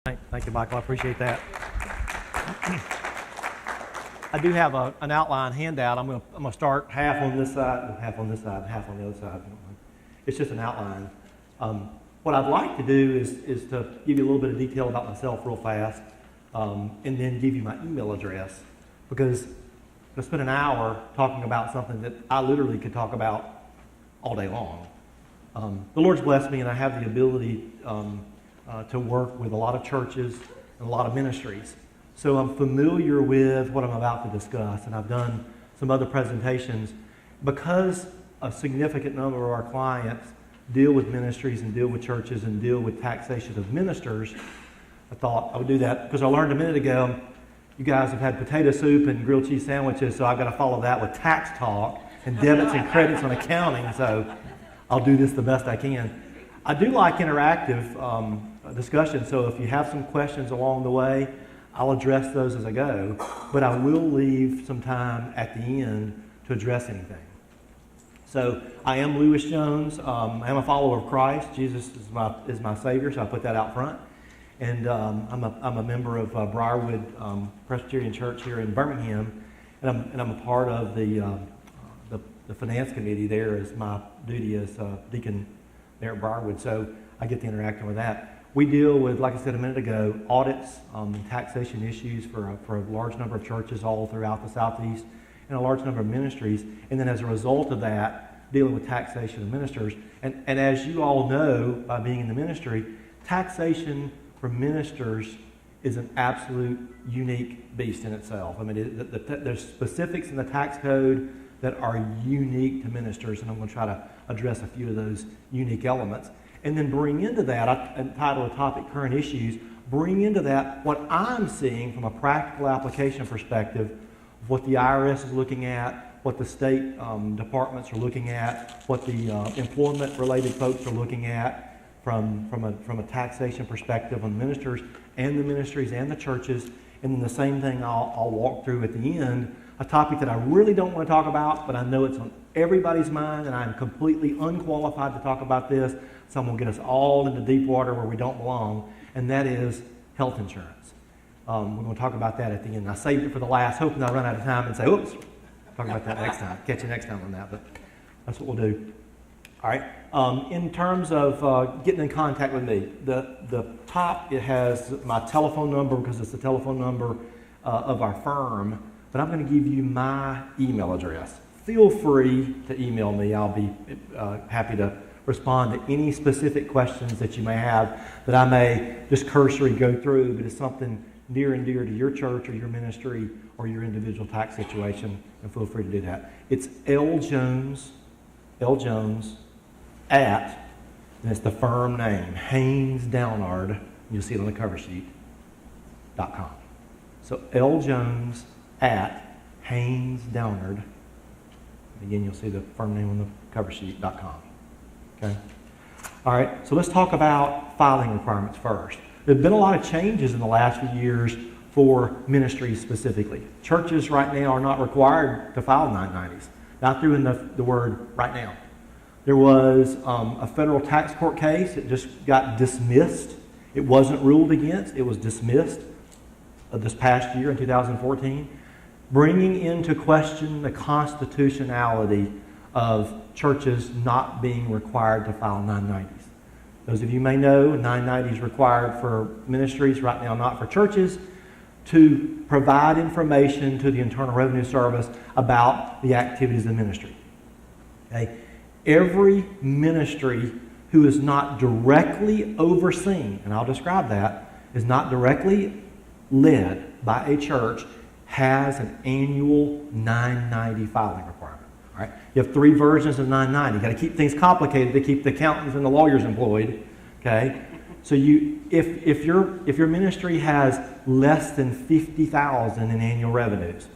Thank you, Michael. I appreciate that. I do have an outline handout. I'm gonna start half on this side, half on this side, half on the other side. It's just an outline. What I'd like to do is to give you a little bit of detail about myself real fast, and then give you my email address, because I spent an hour talking about something that I literally could talk about all day long. The Lord's blessed me, and I have the ability to work with a lot of churches and a lot of ministries. So I'm familiar with what I'm about to discuss, and I've done some other presentations. Because a significant number of our clients deal with ministries and deal with churches and deal with taxation of ministers, I thought I would do that, because I learned a minute ago, you guys have had potato soup and grilled cheese sandwiches, so I've got to follow that with tax talk and debits and credits on accounting, so I'll do this the best I can. I do like interactive discussion, so if you have some questions along the way, I'll address those as I go, but I will leave some time at the end to address anything. So I am Lewis Jones. I am a follower of Christ. Jesus is my Savior, so I put that out front. And I'm a member of Briarwood Presbyterian Church here in Birmingham, and I'm a part of the finance committee there as my duty as deacon there at Briarwood. So I get to interact with that. We deal with, like I said a minute ago, audits and taxation issues for a large number of churches all throughout the Southeast and a large number of ministries. And then as a result of that, dealing with taxation of ministers. And as you all know, by being in the ministry, taxation for ministers is an absolute unique beast in itself. I mean, there's specifics in the tax code that are unique to ministers, and I'm going to try to address a few of those unique elements. And then bring into that, I entitled the topic Current Issues, bring into that what I'm seeing from a practical application perspective, what the IRS is looking at, what the state departments are looking at, what the employment-related folks are looking at from a taxation perspective on ministers and the ministries and the churches. And then the same thing I'll walk through at the end, a topic that I really don't want to talk about, but I know it's on everybody's mind, and I'm completely unqualified to talk about this. Someone will get us all into deep water where we don't belong, and that is health insurance. We're going to talk about that at the end. I saved it for the last, hoping I'll run out of time and say, oops, talk about that next time. Catch you next time on that, but that's what we'll do. All right. In terms of getting in contact with me, the top, it has my telephone number because it's the telephone number of our firm, but I'm going to give you my email address. Feel free to email me. I'll be happy to respond to any specific questions that you may have that I may just cursory go through, but it's something near and dear to your church or your ministry or your individual tax situation, and feel free to do that. It's ljones at, and it's the firm name, Haynes Downard, you'll see it on the cover sheet, .com. So ljones at Haynes Downard, again you'll see the firm name on the cover sheet.com. Okay. All right, so let's talk about filing requirements first. There have been a lot of changes in the last few years for ministries specifically. Churches right now are not required to file 990s. Not through in the word right now. There was a federal tax court case. It just got dismissed. It wasn't ruled against. It was dismissed this past year in 2014, bringing into question the constitutionality of churches not being required to file 990s. Those of you may know, 990 is required for ministries right now, not for churches, to provide information to the Internal Revenue Service about the activities of the ministry. Okay? Every ministry who is not directly overseen, and I'll describe that, is not directly led by a church, has an annual 990 filing requirement. All right? You have 3 versions of 990. You've got to keep things complicated to keep the accountants and the lawyers employed. Okay? So if your ministry has less than $50,000 in annual revenues,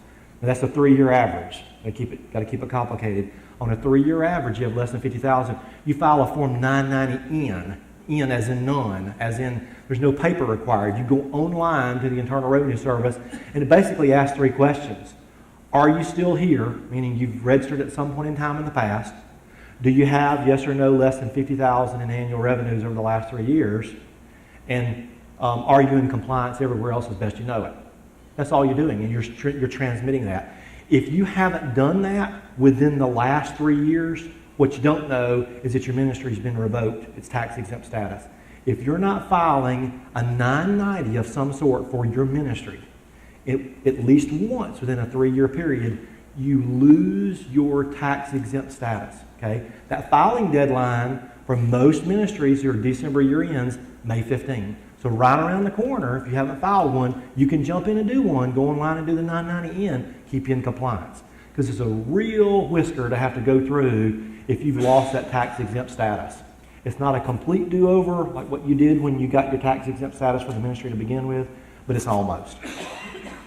and that's a 3-year average. Got to keep it complicated. On a 3-year average, you have less than $50,000. You file a Form 990N, N as in none, as in there's no paper required. You go online to the Internal Revenue Service, and it basically asks 3 questions. Are you still here, meaning you've registered at some point in time in the past? Do you have, yes or no, less than $50,000 in annual revenues over the last 3 years? And are you in compliance everywhere else as best you know it? That's all you're doing, and you're transmitting that. If you haven't done that within the last 3 years, what you don't know is that your ministry's been revoked, its tax-exempt status. If you're not filing a 990 of some sort for your ministry, at least once within a 3-year period, you lose your tax-exempt status. Okay? That filing deadline for most ministries, your December year ends May 15. So right around the corner, if you haven't filed one, you can jump in and do one, go online and do the 990N, keep you in compliance. Because it's a real whisker to have to go through if you've lost that tax-exempt status. It's not a complete do-over like what you did when you got your tax-exempt status for the ministry to begin with, but it's almost.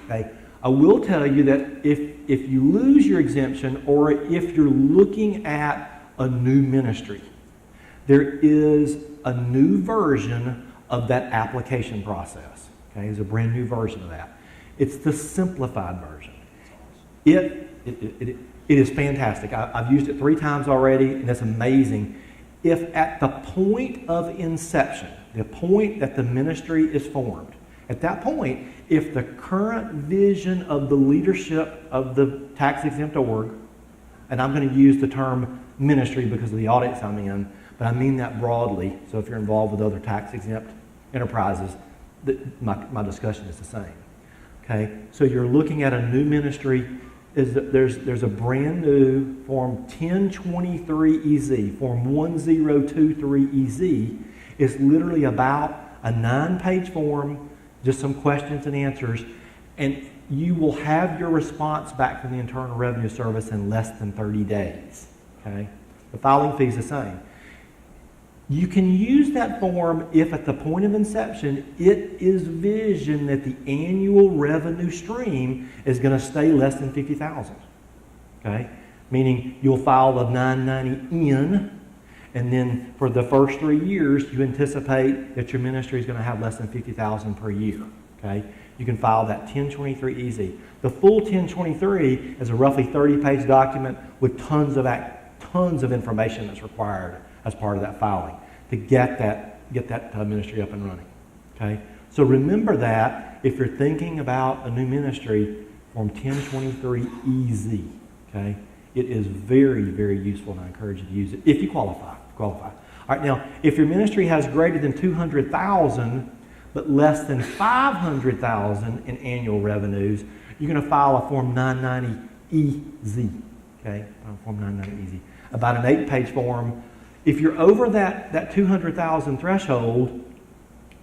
Okay? I will tell you that if you lose your exemption or if you're looking at a new ministry, there is a new version of that application process. Okay? There's a brand new version of that. It's the simplified version. It is fantastic. I've used it 3 times already, and it's amazing. If at the point of inception, the point that the ministry is formed, at that point, if the current vision of the leadership of the tax-exempt org, and I'm going to use the term ministry because of the audits I'm in, but I mean that broadly, so if you're involved with other tax-exempt enterprises, my discussion is the same. Okay? So you're looking at a new ministry. There's a brand new Form 1023EZ, Form 1023EZ. It's literally about a 9-page form, just some questions and answers, and you will have your response back from the Internal Revenue Service in less than 30 days. Okay? The filing fee is the same. You can use that form if at the point of inception it is visioned that the annual revenue stream is going to stay less than $50,000. Okay? Meaning you'll file the 990N, and then for the first 3 years you anticipate that your ministry is going to have less than $50,000 per year. Okay? You can file that 1023EZ. The full 1023 is a roughly 30-page document with tons of information that's required as part of that filing to get that ministry up and running. Okay? So remember that if you're thinking about a new ministry, Form 1023EZ. Okay? It is very, very useful, and I encourage you to use it if you qualify. All right, now, if your ministry has greater than $200,000 but less than $500,000 in annual revenues, you're going to file a Form 990EZ. Okay? Form 990EZ. About an 8-page form. If you're over that 200,000 threshold,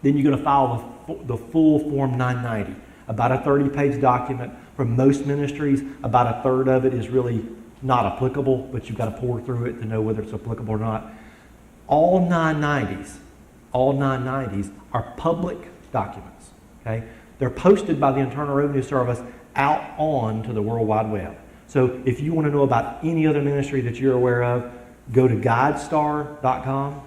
then you're going to file the full Form 990. About a 30-page document. For most ministries, about a third of it is really not applicable, but you've got to pour through it to know whether it's applicable or not. All 990s are public documents. Okay? They're posted by the Internal Revenue Service out on to the World Wide Web. So if you want to know about any other ministry that you're aware of, go to GuideStar.com,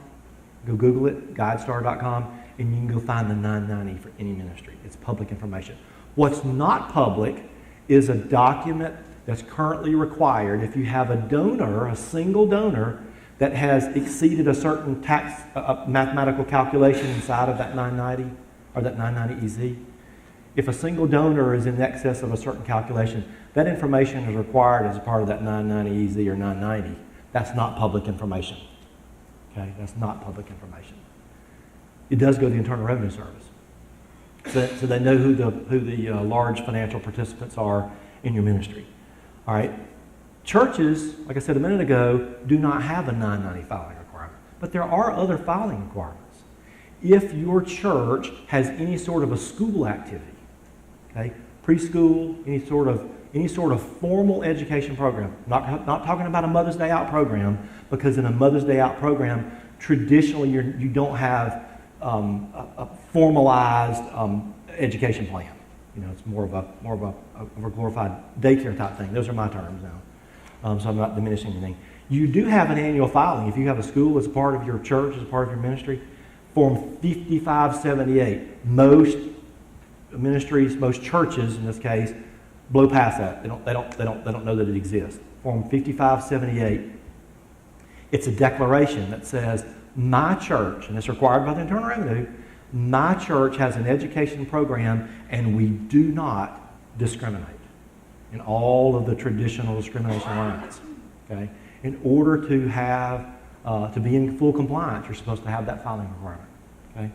go Google it, GuideStar.com, and you can go find the 990 for any ministry. It's public information. What's not public is a document that's currently required if you have a donor, a single donor, that has exceeded a certain tax mathematical calculation inside of that 990 or that 990EZ. If a single donor is in excess of a certain calculation, that information is required as a part of that 990EZ or 990. That's not public information. Okay, that's not public information. It does go to the Internal Revenue Service, so they know who the large financial participants are in your ministry. All right. Churches, like I said a minute ago, do not have a 990 filing requirement, but there are other filing requirements. If your church has any sort of a school activity, okay, preschool, any sort of formal education program, not talking about a Mother's Day Out program, because in a Mother's Day Out program, traditionally you don't have a formalized education plan. You know, it's more of a glorified daycare type thing. Those are my terms now. So I'm not diminishing anything. You do have an annual filing. If you have a school as a part of your church, as a part of your ministry, Form 5578. Most ministries, most churches in this case, blow past that. They don't know that it exists. Form 5578. It's a declaration that says, my church, and it's required by the Internal Revenue, My church has an education program, and we do not discriminate in all of the traditional discrimination lines. Okay? In order to have to be in full compliance, you're supposed to have that filing requirement. Okay?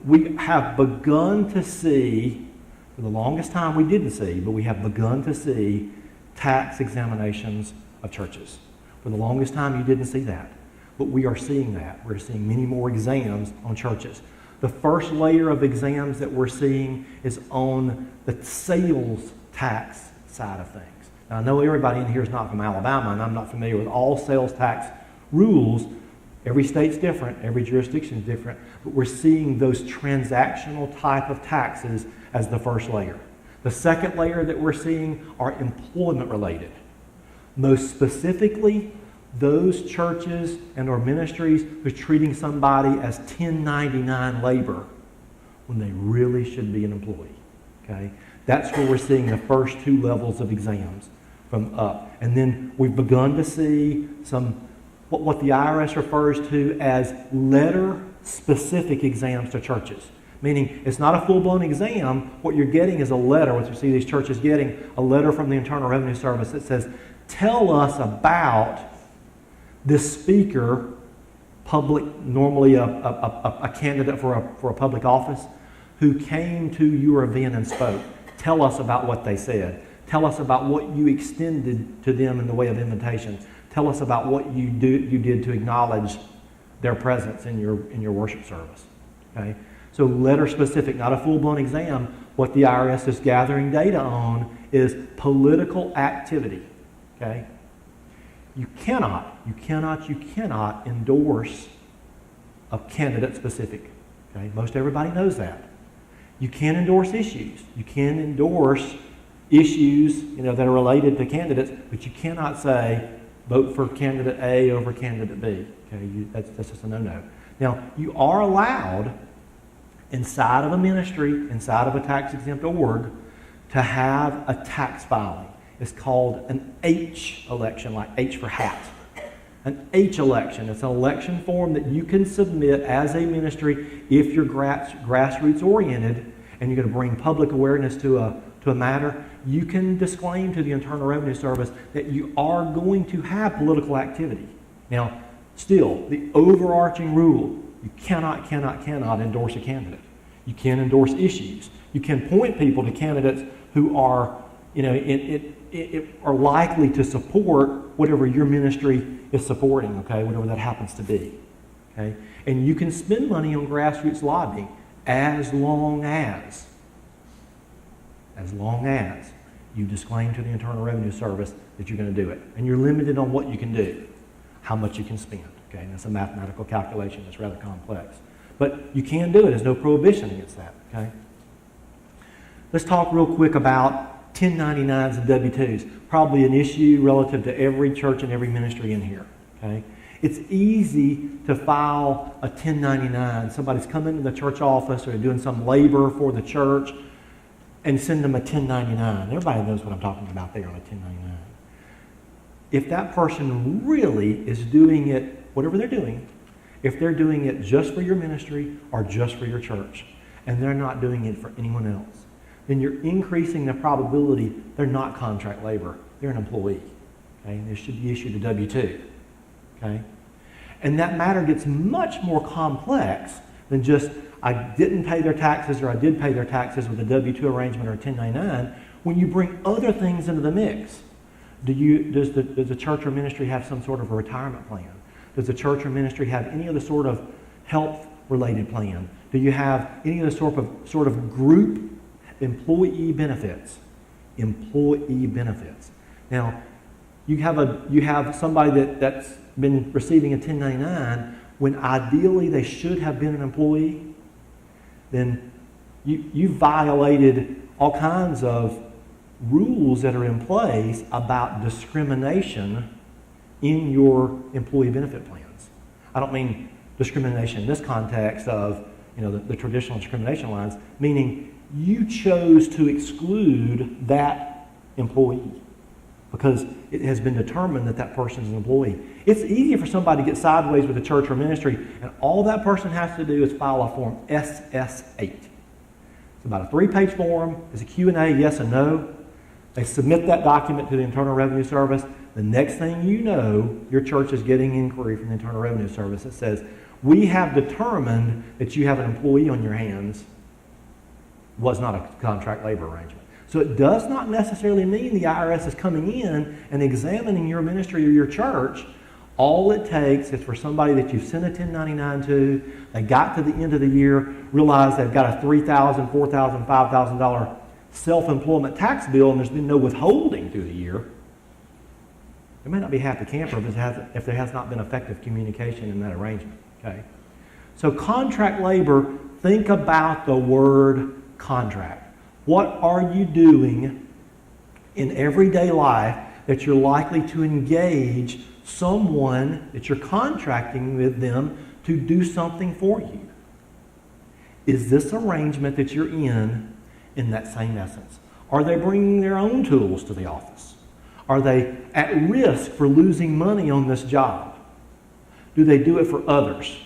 We have begun to see, for the longest time we didn't see, but we have begun to see tax examinations of churches. For the longest time you didn't see that. But we are seeing that. We're seeing many more exams on churches. The first layer of exams that we're seeing is on the sales tax side of things. Now, I know everybody in here is not from Alabama, and I'm not familiar with all sales tax rules. Every state's different. Every jurisdiction is different. But we're seeing those transactional type of taxes as the first layer. The second layer that we're seeing are employment related. Most specifically, those churches and or ministries who are treating somebody as 1099 labor when they really should be an employee. Okay? That's where we're seeing the first two levels of exams from up. And then we've begun to see some what the IRS refers to as letter-specific exams to churches. Meaning it's not a full-blown exam. What you're getting is a letter, what you see these churches getting, a letter from the Internal Revenue Service that says, tell us about this speaker, normally a candidate for a public office, who came to your event and spoke. Tell us about what they said. Tell us about what you extended to them in the way of invitation. Tell us about what you did to acknowledge their presence in your worship service. Okay? So letter specific, not a full-blown exam. What the IRS is gathering data on is political activity. Okay? You cannot endorse a candidate specific. Okay? Most everybody knows that. You can endorse issues. You can endorse issues that are related to candidates, but you cannot say vote for candidate A over candidate B. Okay? That's just a no-no. Now, you are allowed inside of a ministry, inside of a tax-exempt org, to have a tax filing. It's called an H election, like H for hat. An H election. It's an election form that you can submit as a ministry if you're grassroots oriented and you're going to bring public awareness to a matter. You can disclaim to the Internal Revenue Service that you are going to have political activity. Now, still, the overarching rule, you cannot endorse a candidate. You can endorse issues. You can point people to candidates who are are likely to support whatever your ministry is supporting, okay, whatever that happens to be, okay? And you can spend money on grassroots lobbying as long as you disclaim to the Internal Revenue Service that you're going to do it. And you're limited on what you can do, how much you can spend, okay? And that's a mathematical calculation that's rather complex. But you can do it. There's no prohibition against that, okay? Let's talk real quick about 1099s and W-2s, probably an issue relative to every church and every ministry in here. Okay, it's easy to file a 1099. Somebody's come into the church office or doing some labor for the church, and send them a 1099. Everybody knows what I'm talking about there on a 1099. If that person really is doing it, whatever they're doing, if they're doing it just for your ministry or just for your church, and they're not doing it for anyone else, then you're increasing the probability they're not contract labor. They're an employee. Okay? And they should be issued a W-2. Okay? And that matter gets much more complex than just, I didn't pay their taxes or I did pay their taxes with a W-2 arrangement or a 1099. When you bring other things into the mix, does the church or ministry have some sort of a retirement plan? Does the church or ministry have any other sort of health-related plan? Do you have any other sort of group employee benefits? Employee benefits. Now, you have somebody that's been receiving a 1099 when ideally they should have been an employee. Then you violated all kinds of rules that are in place about discrimination in your employee benefit plans. I don't mean discrimination in this context of the traditional discrimination lines, meaning you chose to exclude that employee because it has been determined that that person is an employee. It's easy for somebody to get sideways with a church or ministry, and all that person has to do is file a form SS8. It's about a 3-page form. It's a Q&A, yes and no. They submit that document to the Internal Revenue Service. The next thing you know, your church is getting inquiry from the Internal Revenue Service that says, we have determined that you have an employee on your hands. Was not a contract labor arrangement. So it does not necessarily mean the IRS is coming in and examining your ministry or your church. All it takes is for somebody that you've sent a 1099 to, they got to the end of the year, realized they've got a $3,000, $4,000, $5,000 self-employment tax bill, and there's been no withholding through the year. They may not be happy camper if there has not been effective communication in that arrangement. Okay? So contract labor, think about the word contract. What are you doing in everyday life that you're likely to engage someone that you're contracting with them to do something for you? Is this arrangement that you're in that same essence? Are they bringing their own tools to the office? Are they at risk for losing money on this job? Do they do it for others?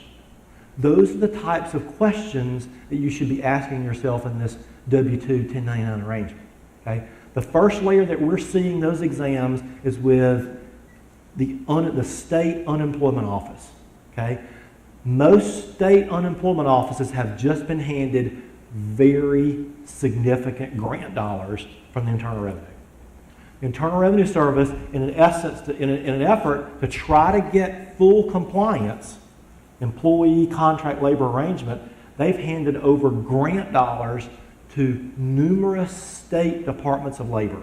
Those are the types of questions that you should be asking yourself in this W-2 1099 arrangement. Okay? The first layer that we're seeing those exams is with the state unemployment office. Okay? Most state unemployment offices have just been handed very significant grant dollars from the Internal Revenue. The Internal Revenue Service, in an effort to try to get full compliance, employee contract labor arrangement, they've handed over grant dollars to numerous state departments of labor.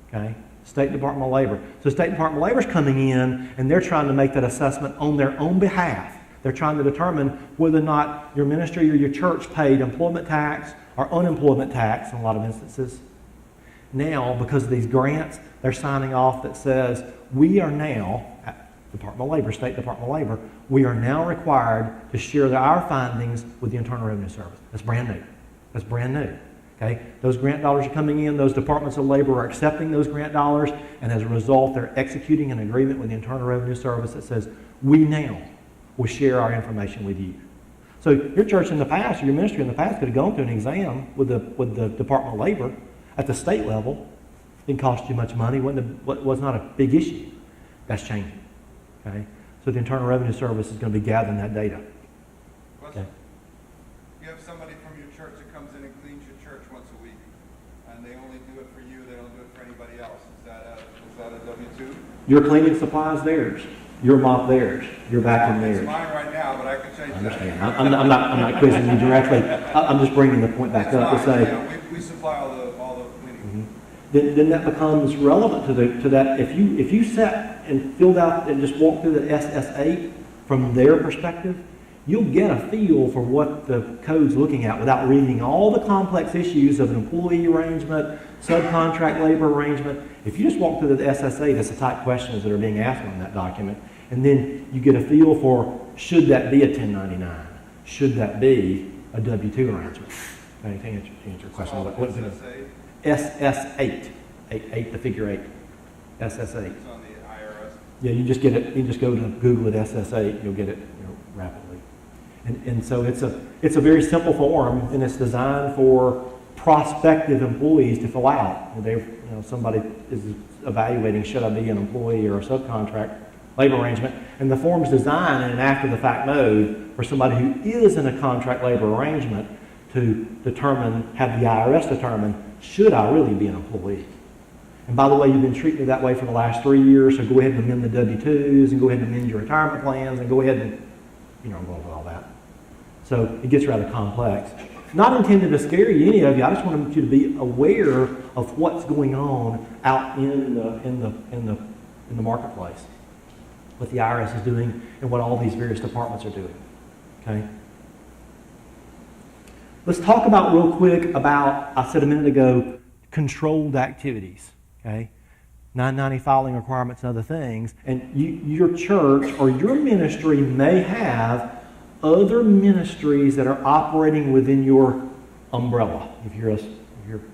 Okay? State Department of Labor. So State Department of Labor is coming in and they're trying to make that assessment on their own behalf. They're trying to determine whether or not your ministry or your church paid employment tax or unemployment tax in a lot of instances. Now, because of these grants, they're signing off that says, we are now, at Department of Labor, State Department of Labor, we are now required to share our findings with the Internal Revenue Service. That's brand new. That's brand new. Okay? Those grant dollars are coming in, those departments of labor are accepting those grant dollars, and as a result, they're executing an agreement with the Internal Revenue Service that says, we now will share our information with you. So your church in the past, or your ministry in the past, could have gone through an exam with the Department of Labor at the state level. Didn't cost you much money, was not a big issue. That's changing. Okay? So the Internal Revenue Service is going to be gathering that data. Okay. You have somebody from your church that comes in and cleans your church once a week, and they only do it for you, they don't do it for anybody else. Is that a W-2? Your cleaning supplies theirs. Your mop theirs. Your vacuum theirs. It's mine right now, but I can change that. I understand. I'm not quizzing you directly. I'm just bringing the point back up to say. We supply all the cleaning. Mm-hmm. Then that becomes relevant to that. If you sat and filled out and just walked through the SS8 from their perspective, you'll get a feel for what the code's looking at without reading all the complex issues of an employee arrangement, subcontract labor arrangement. If you just walk through the SS8, that's the type of questions that are being asked on that document. And then you get a feel for, should that be a 1099? Should that be a W-2 arrangement? Okay, to answer your question. SS8. 8, the figure 8. SS8. It's on the IRS. Yeah, you just get it. You just go to Google it, SS8. You'll get it rapidly. And so it's a very simple form, and it's designed for prospective employees to fill out. Somebody is evaluating, should I be an employee or a subcontract labor arrangement, and the form is designed in an after-the-fact mode for somebody who is in a contract labor arrangement to have the IRS determine, should I really be an employee? And by the way, you've been treating me that way for the last 3 years, so go ahead and amend the W-2s and go ahead and amend your retirement plans and go ahead and, I'm going with all that. So it gets rather complex. Not intended to scare you, any of you. I just want you to be aware of what's going on out in the marketplace, what the IRS is doing and what all these various departments are doing. Okay. Let's talk about real quick I said a minute ago, controlled activities. Okay. 990 filing requirements and other things. And your church or your ministry may have other ministries that are operating within your umbrella. If you're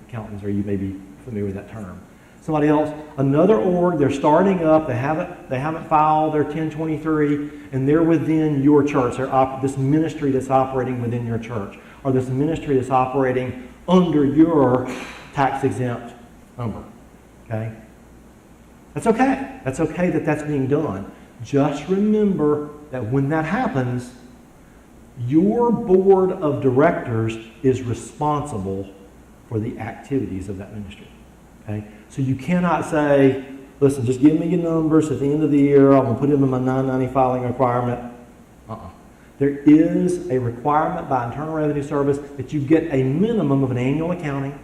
accountants, or you may be familiar with that term. Somebody else, another org, they're starting up, they haven't filed their 1023, and they're within your church. This ministry that's operating within your church, or this ministry that's operating under your tax-exempt number. Okay? That's okay. That's okay that that's being done. Just remember that when that happens, your board of directors is responsible for the activities of that ministry. Okay? So you cannot say, listen, just give me your numbers at the end of the year. I'm going to put them in my 990 filing requirement. There is a requirement by Internal Revenue Service that you get a minimum of an annual accounting,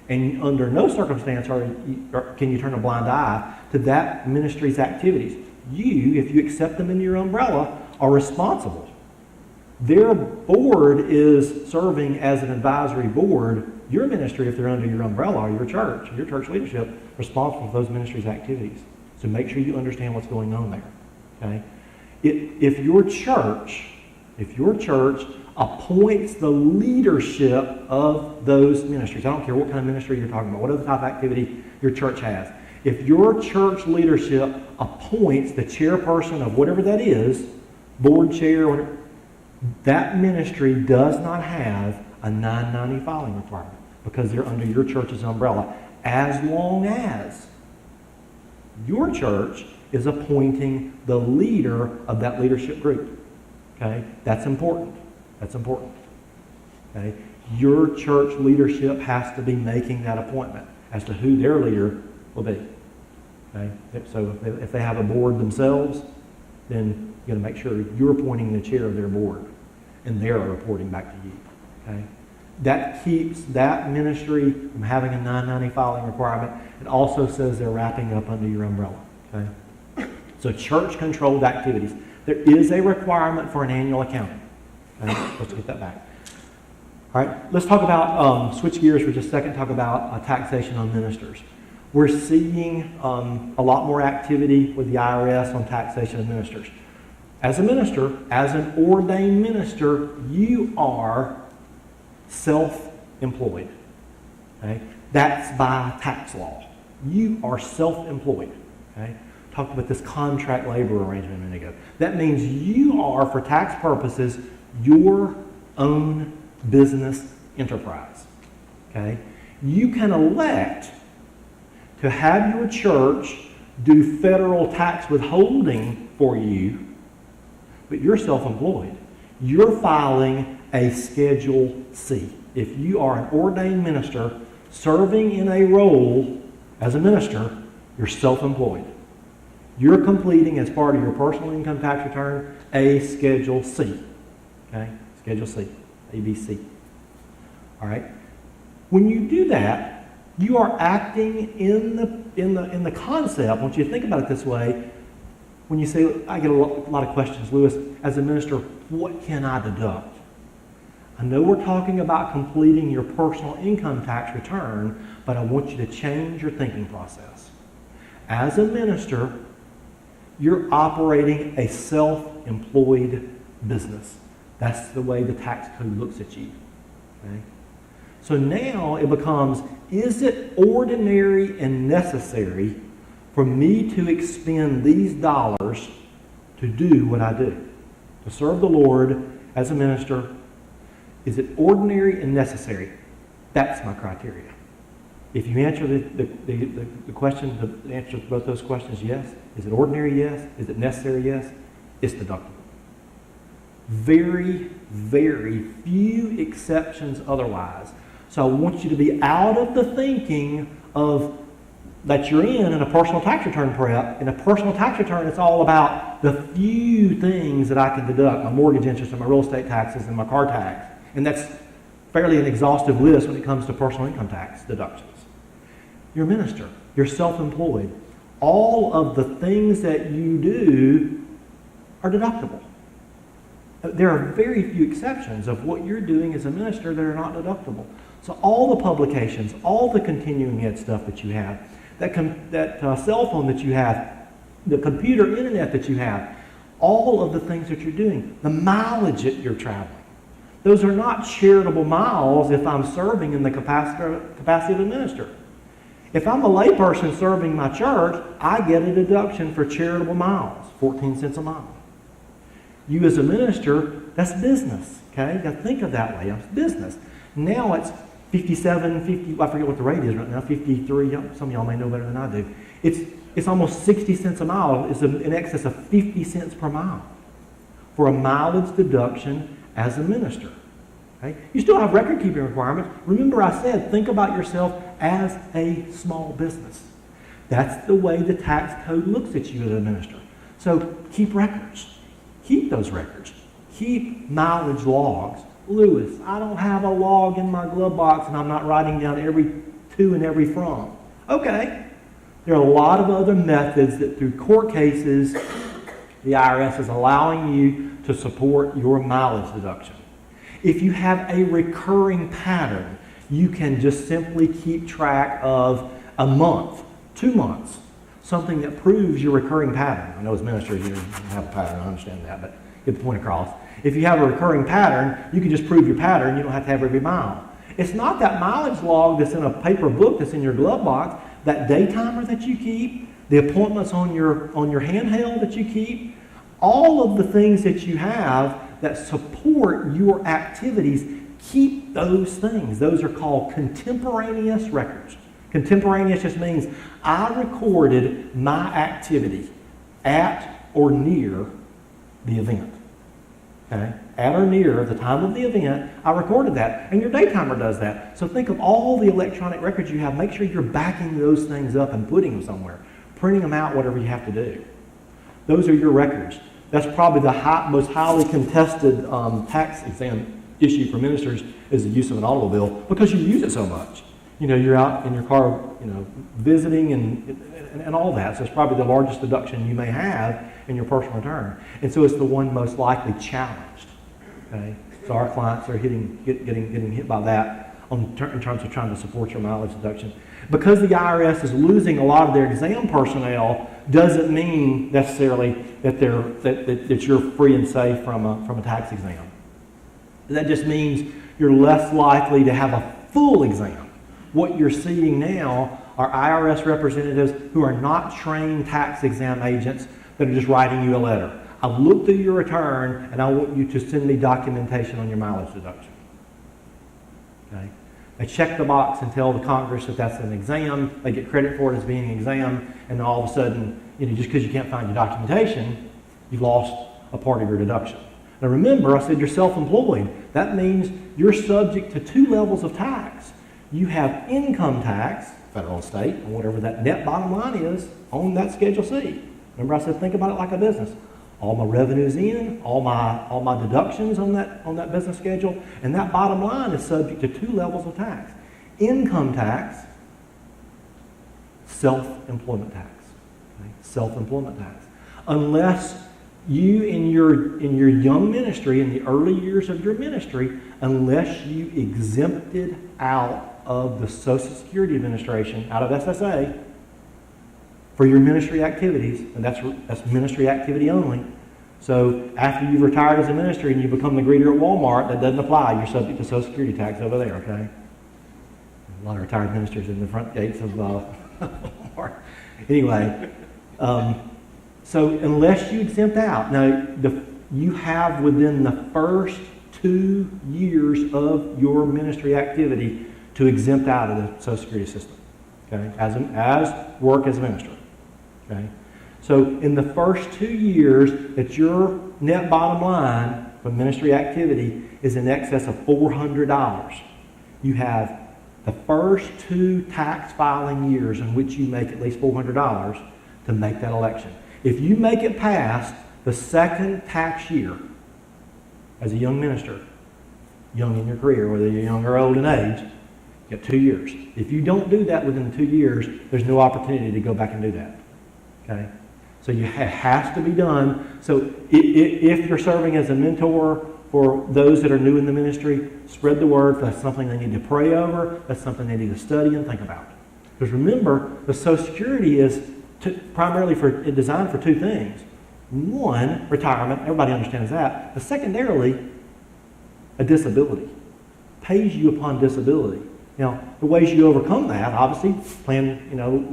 and under no circumstance can you turn a blind eye to that ministry's activities. You, if you accept them into your umbrella, are responsible. Their board is serving as an advisory board. Your ministry, if they're under your umbrella, or your church leadership, responsible for those ministries' activities. So make sure you understand what's going on there. Okay? If your church appoints the leadership of those ministries, I don't care what kind of ministry you're talking about, whatever type of activity your church has. If your church leadership appoints the chairperson of whatever that is, board chair, whatever, that ministry does not have a 990 filing requirement because they're under your church's umbrella, as long as your church is appointing the leader of that leadership group. Okay? That's important. That's important. Okay? Your church leadership has to be making that appointment as to who their leader will be. Okay? So if they have a board themselves, then you got to make sure you're appointing the chair of their board and they're reporting back to you. Okay? That keeps that ministry from having a 990 filing requirement. It also says they're wrapping up under your umbrella. Okay? So church-controlled activities. There is a requirement for an annual accounting. Okay? Let's get that back. All right, let's talk about, switch gears for just a second, talk about taxation on ministers. We're seeing a lot more activity with the IRS on taxation of ministers. As a minister, as an ordained minister, you are self-employed. Okay? That's by tax law. You are self-employed. Okay? Talked about this contract labor arrangement a minute ago. That means you are, for tax purposes, your own business enterprise. Okay? You can elect to have your church do federal tax withholding for you, but you're self-employed. You're filing a Schedule C. If you are an ordained minister serving in a role as a minister, you're self-employed. You're completing, as part of your personal income tax return, a Schedule C. Okay? Schedule C. ABC. All right? When you do that, you are acting in the concept. Once you think about it this way, when you say, I get a lot of questions, Lewis, as a minister, what can I deduct? I know we're talking about completing your personal income tax return, but I want you to change your thinking process. As a minister, you're operating a self-employed business. That's the way the tax code looks at you. Okay? So now it becomes, is it ordinary and necessary for me to expend these dollars to do what I do? To serve the Lord as a minister, is it ordinary and necessary? That's my criteria. If you answer the question, the answer to both those questions, yes. Is it ordinary? Yes. Is it necessary? Yes. It's deductible. Very, very few exceptions otherwise. So I want you to be out of the thinking of that you're in a personal tax return prep. In a personal tax return, it's all about the few things that I can deduct: my mortgage interest and my real estate taxes and my car tax. And that's fairly an exhaustive list when it comes to personal income tax deductions. You're a minister. You're self-employed. All of the things that you do are deductible. There are very few exceptions of what you're doing as a minister that are not deductible. So all the publications, all the continuing ed stuff that you have, that cell phone that you have, the computer internet that you have, all of the things that you're doing, the mileage that you're traveling, those are not charitable miles if I'm serving in the capacity of a minister. If I'm a layperson serving my church, I get a deduction for charitable miles, 14 cents a mile. You as a minister, that's business, okay? You got to think of that way. It's business. Now it's 57, 50, I forget what the rate is right now, 53, some of y'all may know better than I do. It's almost 60 cents a mile. It's in excess of 50 cents per mile for a mileage deduction as a minister. Okay? You still have record-keeping requirements. Remember I said, think about yourself as a small business. That's the way the tax code looks at you as a minister. So keep records. Keep those records. Keep mileage logs. Lewis, I don't have a log in my glove box and I'm not writing down every to and every from. Okay. There are a lot of other methods that through court cases, the IRS is allowing you to support your mileage deduction. If you have a recurring pattern, you can just simply keep track of a month, 2 months, something that proves your recurring pattern. I know as ministers you have a pattern, I understand that, but get the point across. If you have a recurring pattern, you can just prove your pattern. You don't have to have every mile. It's not that mileage log that's in a paper book that's in your glove box, that day timer that you keep, the appointments on your handheld that you keep, all of the things that you have that support your activities, keep those things. Those are called contemporaneous records. Contemporaneous just means I recorded my activity at or near the event. Okay? At or near the time of the event, I recorded that. And your day timer does that. So think of all the electronic records you have. Make sure you're backing those things up and putting them somewhere. Printing them out, whatever you have to do. Those are your records. That's probably the most highly contested tax exam issue for ministers is the use of an automobile because you use it so much. You know, you're out in your car, visiting and all that. So it's probably the largest deduction you may have in your personal return. And so it's the one most likely challenged. Okay? So our clients are getting hit by that in terms of trying to support your mileage deduction. Because the IRS is losing a lot of their exam personnel doesn't mean necessarily that that you're free and safe from a tax exam. That just means you're less likely to have a full exam. What you're seeing now are IRS representatives who are not trained tax exam agents that are just writing you a letter. I looked through your return and I want you to send me documentation on your mileage deduction. Okay? They check the box and tell the Congress that that's an exam. They get credit for it as being an exam, and all of a sudden, just because you can't find your documentation, you've lost a part of your deduction. Now remember, I said you're self-employed. That means you're subject to 2 levels of tax. You have income tax, federal and state, and whatever that net bottom line is on that Schedule C. Remember I said think about it like a business. All my revenues in, all my deductions on that business schedule, and that bottom line is subject to 2 levels of tax. Income tax, self-employment tax. Okay? Self-employment tax. Unless you in your young ministry, in the early years of your ministry, unless you exempted out of the Social Security Administration, out of SSA, for your ministry activities, and that's ministry activity only. So after you've retired as a ministry and you become the greeter at Walmart, that doesn't apply. You're subject to Social Security tax over there, okay? A lot of retired ministers in the front gates of Walmart. Anyway, so unless you exempt out, now you have within the first 2 years of your ministry activity to exempt out of the Social Security system, okay? As work as a minister. Okay? So in the first 2 years that your net bottom line from ministry activity is in excess of $400, you have the first 2 tax filing years in which you make at least $400 to make that election. If you make it past the second tax year as a young minister, young in your career, whether you're young or old in age, you got 2 years. If you don't do that within the 2 years, there's no opportunity to go back and do that. Okay? So it has to be done. So if you're serving as a mentor for those that are new in the ministry, spread the word. That's something they need to pray over. That's something they need to study and think about. Because remember, the Social Security is primarily designed for 2 things. One, retirement. Everybody understands that. But secondarily, a disability. Pays you upon disability. Now, the ways you overcome that, obviously, plan,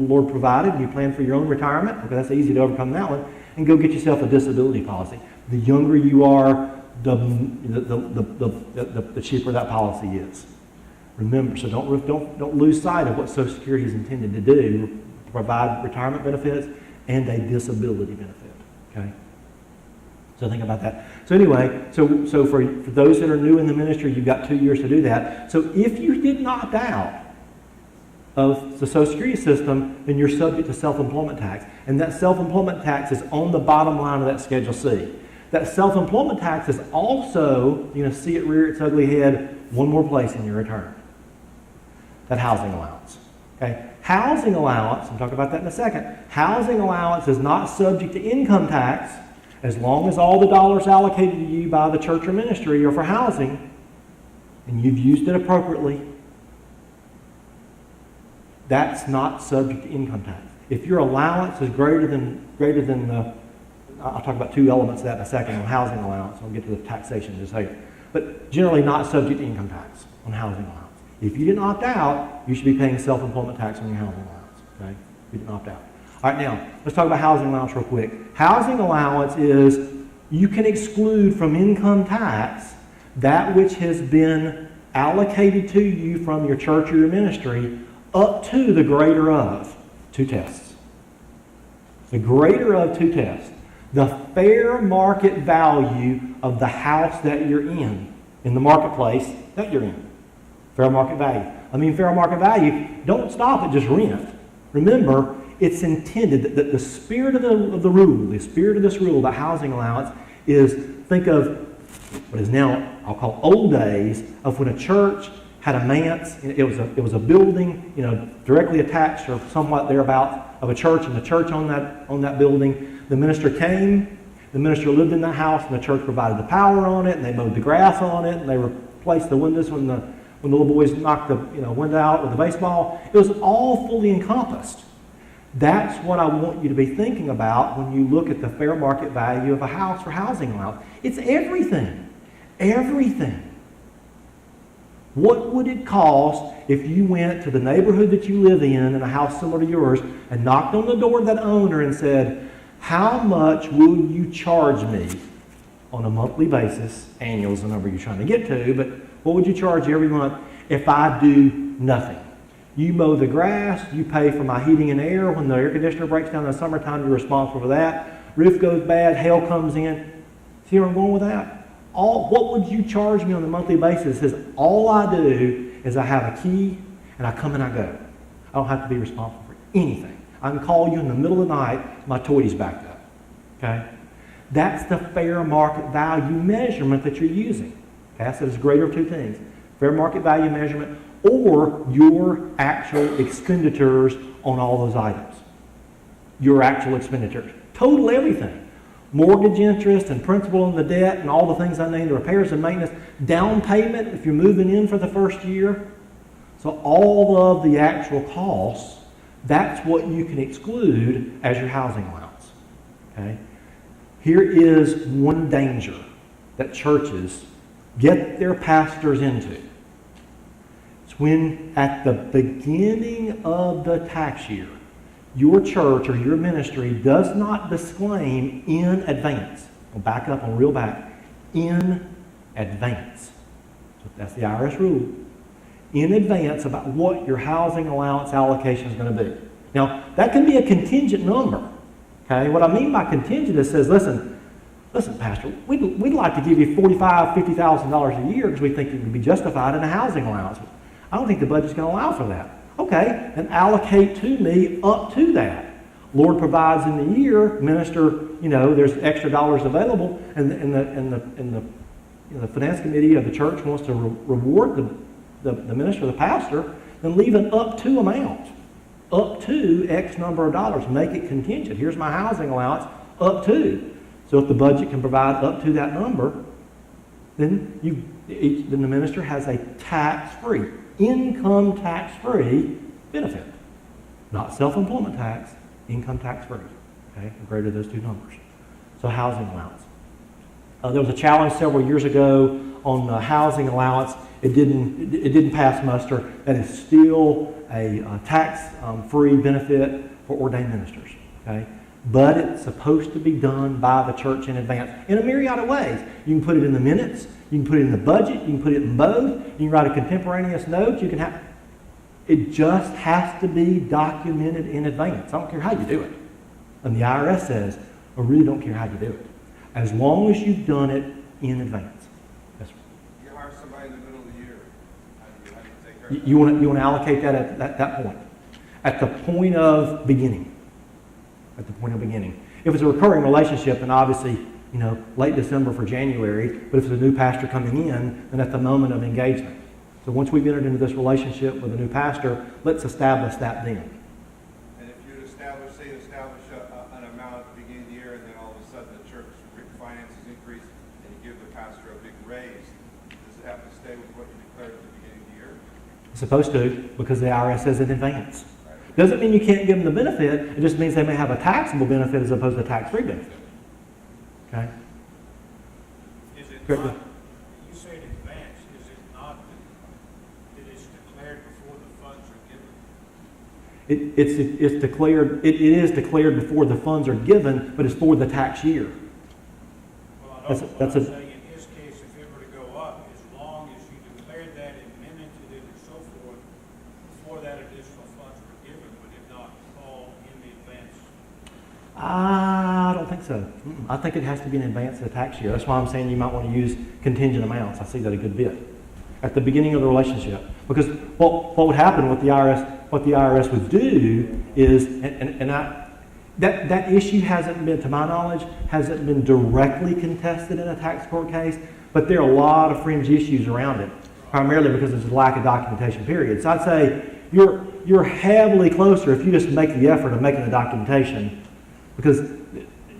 Lord provided, you plan for your own retirement. Okay, that's easy to overcome that one. And go get yourself a disability policy. The younger you are, the cheaper that policy is. Remember, so don't lose sight of what Social Security is intended to do: provide retirement benefits and a disability benefit. Okay. So think about that. So anyway, so for those that are new in the ministry, you've got 2 years to do that. So if you did opt out of the Social Security system, then you're subject to self-employment tax. And that self-employment tax is on the bottom line of that Schedule C. That self-employment tax is also, you're going to see it rear its ugly head one more place in your return. That housing allowance. Okay? Housing allowance, I'm talking about that in a second. Housing allowance is not subject to income tax as long as all the dollars allocated to you by the church or ministry are for housing and you've used it appropriately. That's not subject to income tax. If your allowance is greater than the, I'll talk about two elements of that in a second on housing allowance. I'll get to the taxation in just a second. But generally not subject to income tax on housing allowance. If you didn't opt out, you should be paying self-employment tax on your housing allowance. Okay? If you didn't opt out. All right, now, let's talk about housing allowance real quick. Housing allowance is you can exclude from income tax that which has been allocated to you from your church or your ministry up to the greater of 2 tests. The greater of 2 tests. The fair market value of the house that you're in the marketplace that you're in. Fair market value. I mean, fair market value, don't stop at just rent. Remember, it's intended that the spirit of the rule, the spirit of this rule about housing allowance is, think of what is now, I'll call old days, of when a church had a manse. It was a building, directly attached or somewhat thereabouts of a church, and the church on that building. The minister came, the minister lived in that house, and the church provided the power on it, and they mowed the grass on it, and they replaced the windows when the little boys knocked the window out with the baseball. It was all fully encompassed. That's what I want you to be thinking about when you look at the fair market value of a house for housing allowance. It's everything. Everything. What would it cost if you went to the neighborhood that you live in a house similar to yours and knocked on the door of that owner and said, how much will you charge me on a monthly basis? Annual is the number you're trying to get to, but what would you charge every month if I do nothing? You mow the grass, you pay for my heating and air. When the air conditioner breaks down in the summertime, you're responsible for that. Roof goes bad, hail comes in. See where I'm going with that? What would you charge me on a monthly basis? It says all I do is I have a key and I come and I go. I don't have to be responsible for anything. I can call you in the middle of the night, my toilet's backed up. Okay? That's the fair market value measurement that you're using. Okay? I said it's greater of 2 things. Fair market value measurement or your actual expenditures on all those items. Your actual expenditures. Total everything. Mortgage interest and principal on the debt and all the things I named, the repairs and maintenance, down payment if you're moving in for the first year. So all of the actual costs, that's what you can exclude as your housing allowance. Okay? Here is one danger that churches get their pastors into. It's when at the beginning of the tax year, your church or your ministry does not disclaim in advance. I'll back up, I'll reel back. In advance. So that's the IRS rule. In advance about what your housing allowance allocation is going to be. Now, that can be a contingent number. Okay? What I mean by contingent is says, listen, Pastor, we'd like to give you $45,000, $50,000 a year because we think it would be justified in a housing allowance. I don't think the budget's going to allow for that. Okay, then allocate to me up to that. Lord provides in the year, minister, there's extra dollars available, and the finance committee of the church wants to reward the minister, the pastor, then leave an up to amount. Up to X number of dollars. Make it contingent. Here's my housing allowance, up to. So if the budget can provide up to that number, then the minister has a tax-free, income tax-free benefit. Not self-employment tax, income tax-free. Okay, greater those 2 numbers. So housing allowance. There was a challenge several years ago on housing allowance. It didn't pass muster. That is still a tax-free benefit for ordained ministers. Okay, but it's supposed to be done by the church in advance in a myriad of ways. You can put it in the minutes. You can put it in the budget. You can put it in both. You can write a contemporaneous note. You can have. It just has to be documented in advance. I don't care how you do it. And the IRS says, I really don't care how you do it, as long as you've done it in advance. Yes, sir. You hire somebody in the middle of the year. How do you take care of that? You want to allocate that at that point, at the point of beginning. At the point of beginning. If it's a recurring relationship, then obviously, late December for January. But if it's a new pastor coming in, then at the moment of engagement. So once we've entered into this relationship with a new pastor, let's establish that then. And if you establish an amount at the beginning of the year, and then all of a sudden the church finances increase, and you give the pastor a big raise, does it have to stay with what you declared at the beginning of the year? It's supposed to, because the IRS says in advance. Doesn't mean you can't give them the benefit. It just means they may have a taxable benefit as opposed to a tax-free benefit. Okay? Is it Great. not, you say in advance, is it not that it's declared before the funds are given? It's declared. It is declared before the funds are given, but it's for the tax year. Well, I know, That's but a- I'm saying in his case, if it were to go up, as long as you declared that and minuted it and so forth, before that additional funds were given, would it not fall in the advance? I don't think so. I think it has to be in advance of the tax year. That's why I'm saying you might want to use contingent amounts. I see that a good bit at the beginning of the relationship, because what would happen with the IRS? What the IRS would do is, that issue hasn't been, to my knowledge, hasn't been directly contested in a tax court case, but there are a lot of fringe issues around it, primarily because there's a lack of documentation, period. So I'd say you're heavily closer if you just make the effort of making the documentation, because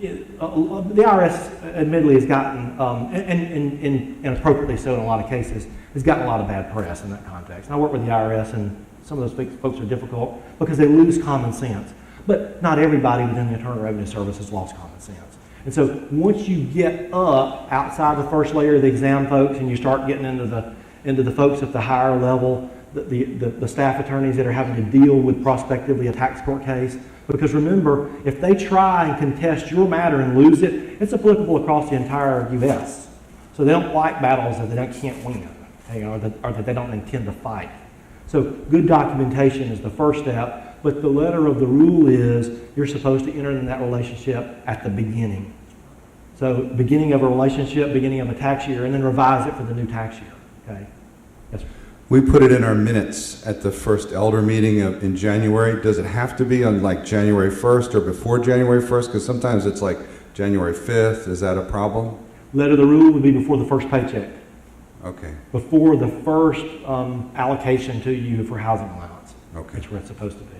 the IRS admittedly has gotten, and appropriately so in a lot of cases, has gotten a lot of bad press in that context. And I work with the IRS, and some of those folks are difficult because they lose common sense. But not everybody within the Internal Revenue Service has lost common sense. And so once you get up outside the first layer of the exam folks and you start getting into the folks at the higher level, the staff attorneys that are having to deal with prospectively a tax court case, because remember, if they try and contest your matter and lose it, it's applicable across the entire U.S. So they don't like battles that they can't win, or that they don't intend to fight. So good documentation is the first step, but the letter of the rule is you're supposed to enter in that relationship at the beginning. So beginning of a relationship, beginning of a tax year, and then revise it for the new tax year. Okay? Yes, sir. We put it in our minutes at the first elder meeting in January. Does it have to be on like January 1st or before January 1st? Because sometimes it's like January 5th. Is that a problem? Letter of the rule would be before the first paycheck. Okay. Before the first allocation to you for housing allowance. Okay. That's where it's supposed to be.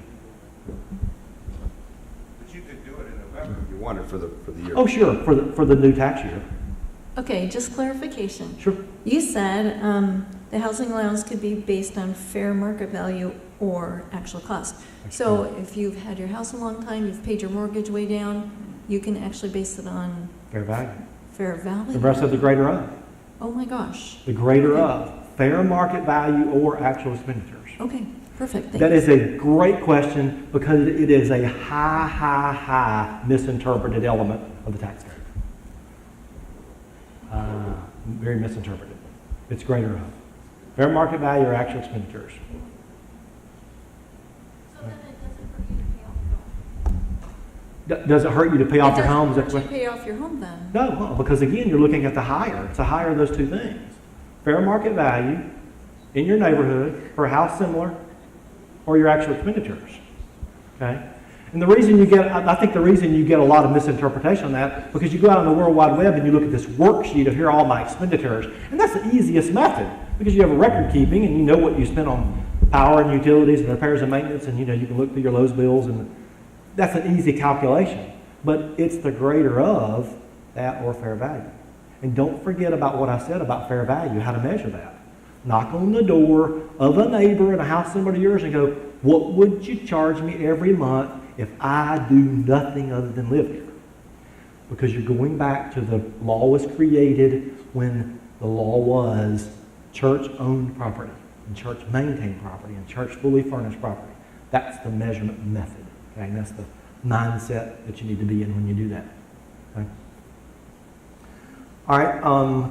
But you could do it in November. You want it for the year. Oh, sure, for the new tax year. Okay, just clarification. Sure. You said the housing allowance could be based on fair market value or actual cost. So if you've had your house a long time, you've paid your mortgage way down, you can actually base it on Fair value. fair value? The rest of the greater of. Oh my gosh. The greater of. Fair market value or actual expenditures. Okay, perfect. Thank That you. is a great question because it is a high misinterpreted element of the tax code. Very misinterpreted. It's greater of. Fair market value or actual expenditures. So then it doesn't hurt you to pay off your home? Does it hurt you to pay off your home? Is that It the doesn't hurt you to pay off your home then? No, because again, you're looking at the higher. It's a higher of those two things. Fair market value in your neighborhood for a house similar or your actual expenditures. Okay? And the reason I think the reason you get a lot of misinterpretation on that, because you go out on the World Wide Web and you look at this worksheet of here are all my expenditures, and that's the easiest method because you have a record keeping and you know what you spend on power and utilities and repairs and maintenance, and you can look through your Lowe's bills, and that's an easy calculation. But it's the greater of that or fair value. And don't forget about what I said about fair value, how to measure that. Knock on the door of a neighbor in a house similar to yours and go, what would you charge me every month if I do nothing other than live here? because you're going back to the law was created when the law was church-owned property and church-maintained property and church-fully furnished property. That's the measurement method. Okay? And that's the mindset that you need to be in when you do that. Okay? All right,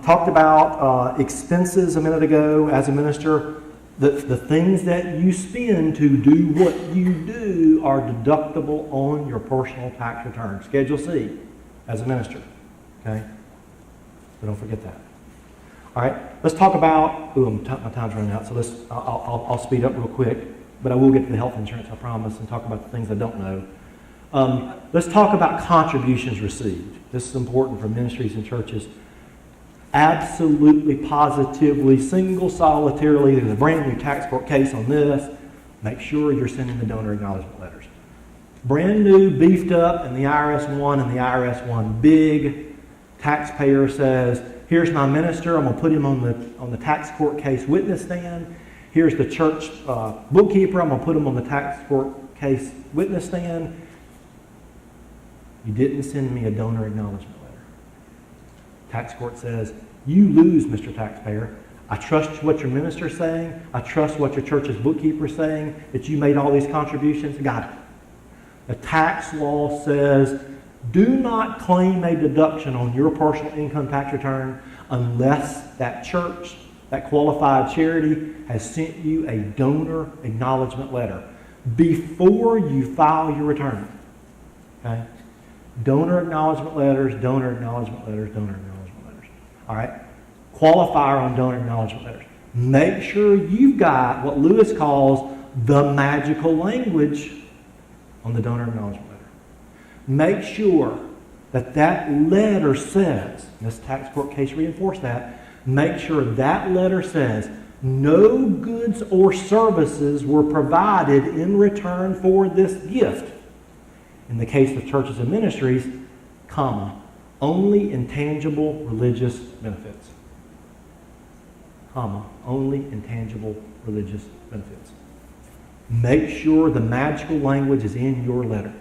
talked about expenses a minute ago as a minister. The things that you spend to do what you do are deductible on your personal tax return. Schedule C as a minister. Okay? So don't forget that. All right, let's talk about, my time's running out, so I'll speed up real quick, but I will get to the health insurance, I promise, and talk about the things I don't know. Let's talk about contributions received. This is important for ministries and churches. Absolutely, positively, single, solitarily, there's a brand new tax court case on this. Make sure you're sending the donor acknowledgement letters. Brand new, beefed up, and the IRS one and the IRS one big. Taxpayer says, here's my minister, I'm going to put him on the tax court case witness stand. Here's the church bookkeeper, I'm going to put him on the tax court case witness stand. You didn't send me a donor acknowledgement letter. Tax court says, you lose, Mr. Taxpayer. I trust what your minister's saying. I trust what your church's bookkeeper's saying, that you made all these contributions. Got it. The tax law says, do not claim a deduction on your personal income tax return unless that church, that qualified charity, has sent you a donor acknowledgement letter before you file your return. Okay? Donor acknowledgement letters, donor acknowledgement letters, donor acknowledgement letters. All right? Qualifier on donor acknowledgement letters. Make sure you've got what Lewis calls the magical language on the donor acknowledgement letter. Make sure that that letter says, and this tax court case reinforced that, make sure that letter says, no goods or services were provided in return for this gift. In the case of churches and ministries, comma, only intangible religious benefits. Comma, only intangible religious benefits. Make sure the magical language is in your letter.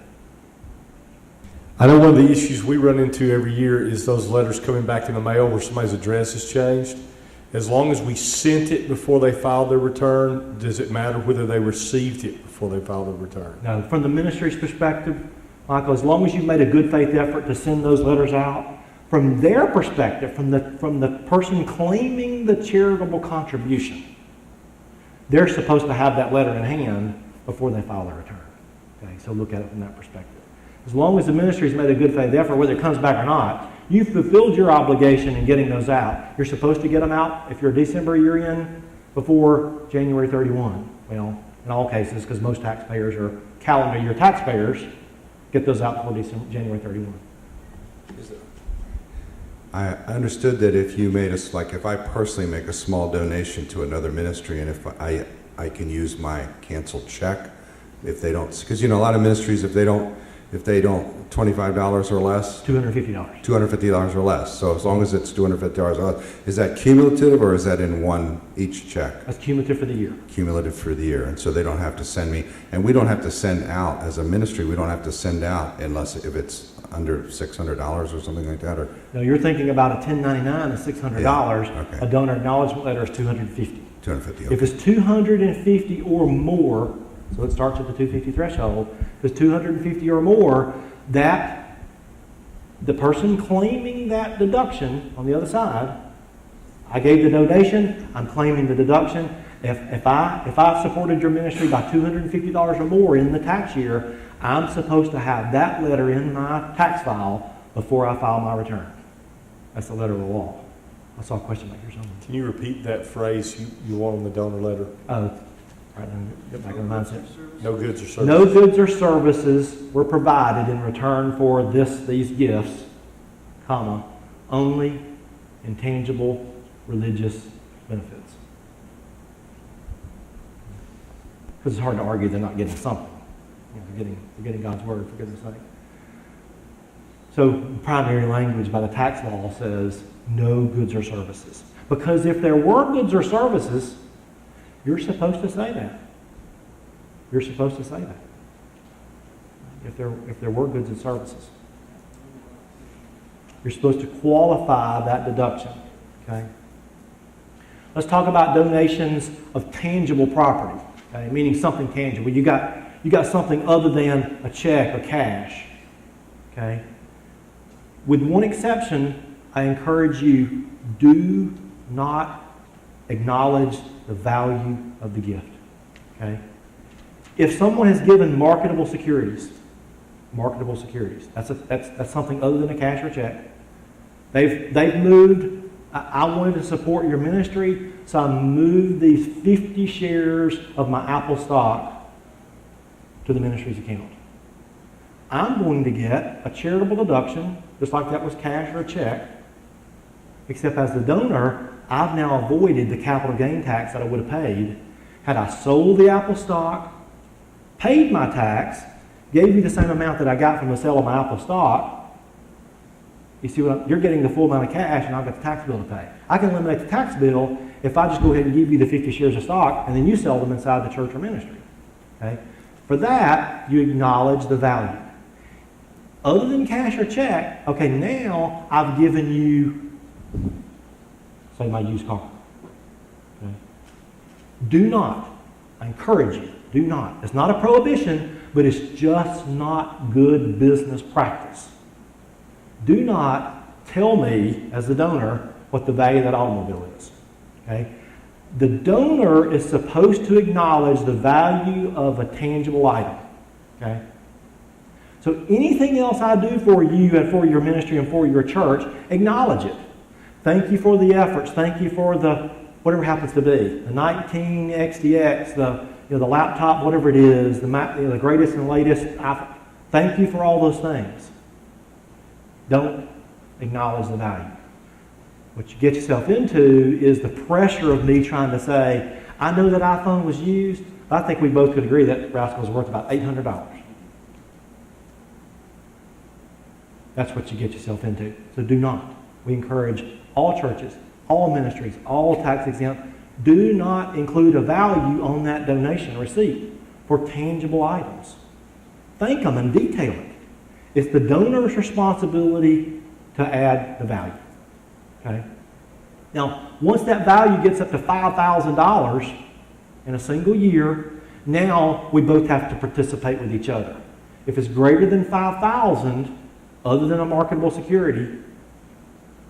I know one of the issues we run into every year is those letters coming back in the mail where somebody's address has changed. As long as we sent it before they filed their return, does it matter whether they received it before they filed their return? Now, from the ministry's perspective, Michael, as long as you've made a good faith effort to send those letters out, from their perspective, from the person claiming the charitable contribution, they're supposed to have that letter in hand before they file their return. Okay, so look at it from that perspective. As long as the ministry's made a good faith effort, whether it comes back or not, you've fulfilled your obligation in getting those out. You're supposed to get them out if you're a December year-end before January 31. Well, in all cases, because most taxpayers are calendar year taxpayers, get those out before January 31. I understood that if you made us, like if I personally make a small donation to another ministry and if I can use my canceled check, if they don't, because you know a lot of ministries, if they don't $25 or less, $250 or less. So as long as it's $250 or less, is that cumulative or is that in one each check? That's cumulative for the year. Cumulative for the year, and so they don't have to send me, and we don't have to send out as a ministry. We don't have to send out unless if it's under $600 or something like that. Or no, you're thinking about a 1099 is $600. Yeah, okay. A donor acknowledgement letter is $250. $250. If it's 250 or more, so it starts at the 250 threshold. If it's 250 or more, that the person claiming that deduction on the other side, I gave the donation, I'm claiming the deduction. If I supported your ministry by $250 or more in the tax year, I'm supposed to have that letter in my tax file before I file my return. That's the letter of the law. I saw a question back here somewhere. Can you repeat that phrase you want on the donor letter? Right, then get back in the mindset. No goods or services. No goods or services were provided in return for these gifts, comma, only intangible religious benefits. Because it's hard to argue they're not getting something. You know, they're getting God's word, for goodness sake. So primary language by the tax law says no goods or services. Because if there were goods or services, you're supposed to say that. You're supposed to say that. If there were goods and services. You're supposed to qualify that deduction. Okay? Let's talk about donations of tangible property, okay? Meaning something tangible. You got something other than a check or cash. Okay? With one exception, I encourage you, do not acknowledge the value of the gift. Okay? If someone has given marketable securities, that's something other than a cash or check. They've moved. I wanted to support your ministry, so I moved these 50 shares of my Apple stock to the ministry's account. I'm going to get a charitable deduction, just like that was cash or a check, except as the donor, I've now avoided the capital gain tax that I would have paid had I sold the Apple stock, paid my tax, gave you the same amount that I got from the sale of my Apple stock. You see you're getting the full amount of cash, and I've got the tax bill to pay. I can eliminate the tax bill if I just go ahead and give you the 50 shares of stock, and then you sell them inside the church or ministry. Okay? For that, you acknowledge the value. Other than cash or check, okay, now I've given you, say, my used car. Okay? Do not, I encourage you, do not. It's not a prohibition, but it's just not good business practice. Do not tell me, as the donor, what the value of that automobile is. Okay? The donor is supposed to acknowledge the value of a tangible item. Okay? So anything else I do for you and for your ministry and for your church, acknowledge it. Thank you for the efforts. Thank you for the whatever happens to be. The 19 XDX, the laptop, whatever it is, the greatest and latest. Thank you for all those things. Don't acknowledge the value. What you get yourself into is the pressure of me trying to say, I know that iPhone was used. I think we both could agree that rascal was worth about $800. That's what you get yourself into. So do not. We encourage all churches, all ministries, all tax exempt, do not include a value on that donation receipt for tangible items. Thank them and detail it. It's the donor's responsibility to add the value. Okay? Now, once that value gets up to $5,000 in a single year, now we both have to participate with each other. If it's greater than $5,000, other than a marketable security,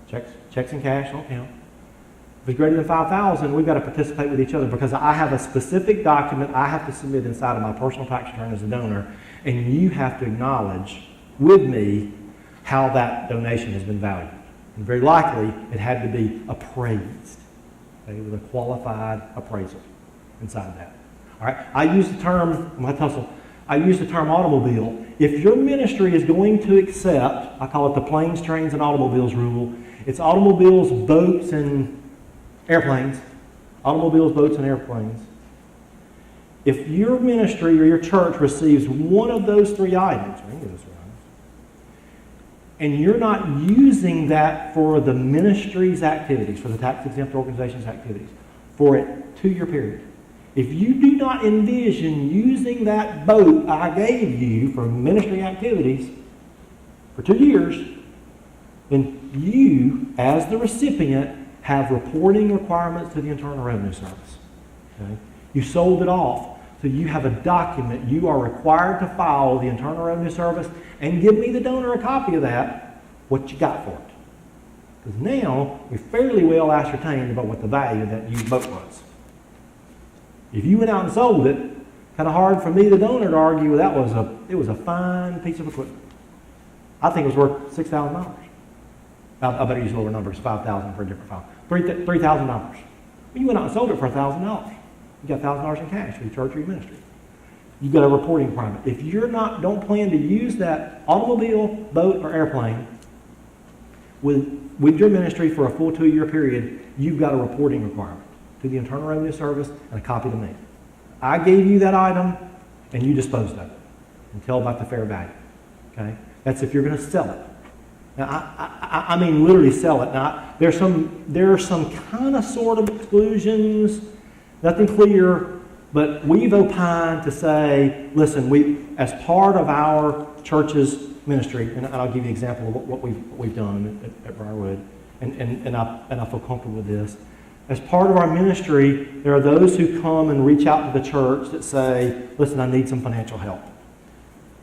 checks and cash don't count. If it's greater than $5,000, we've got to participate with each other because I have a specific document I have to submit inside of my personal tax return as a donor, and you have to acknowledge with me how that donation has been valued. And very likely, it had to be appraised, okay, with a qualified appraisal inside of that. All right. I use the term automobile. If your ministry is going to accept, I call it the planes, trains, and automobiles rule. It's automobiles, boats, and airplanes. Automobiles, boats, and airplanes. If your ministry or your church receives one of those three items, and you're not using that for the ministry's activities, for the tax-exempt organization's activities, for a 2-year period, if you do not envision using that boat I gave you for ministry activities for 2 years, then you, as the recipient, have reporting requirements to the Internal Revenue Service. Okay? You sold it off, so you have a document you are required to file with the Internal Revenue Service and give me, the donor, a copy of that, what you got for it. Because now we're fairly well ascertained about what the value of that used boat was. If you went out and sold it, kind of hard for me, the donor, to argue it was a fine piece of equipment. I think it was worth $6,000. I better use lower numbers, $5,000 for a different file. $3,000. You went out and sold it for $1,000. You got $1,000 in cash for your church or your ministry. You've got a reporting requirement. If you're don't plan to use that automobile, boat, or airplane with your ministry for a full 2-year period, you've got a reporting requirement to the Internal Revenue Service and a copy to me. I gave you that item, and you disposed of it. And tell about the fair value. Okay? That's if you're going to sell it. Now, I mean literally sell it. Now, there are some kind of sort of exclusions, nothing clear, but we've opined to say, listen, as part of our church's ministry, and I'll give you an example of what we've done at Briarwood, and I feel comfortable with this. As part of our ministry, there are those who come and reach out to the church that say, listen, I need some financial help.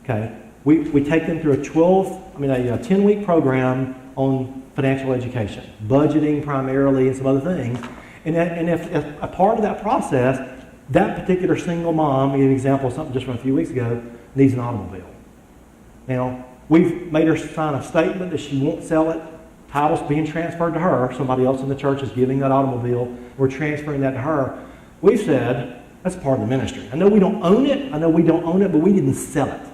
Okay? We take them through a 10-week program on financial education, budgeting primarily and some other things. And if a part of that process, that particular single mom, I'll give you an example of something just from a few weeks ago, needs an automobile. Now, we've made her sign a statement that she won't sell it. Title's being transferred to her. Somebody else in the church is giving that automobile. We're transferring that to her. We've said, that's part of the ministry. I know we don't own it, but we didn't sell it.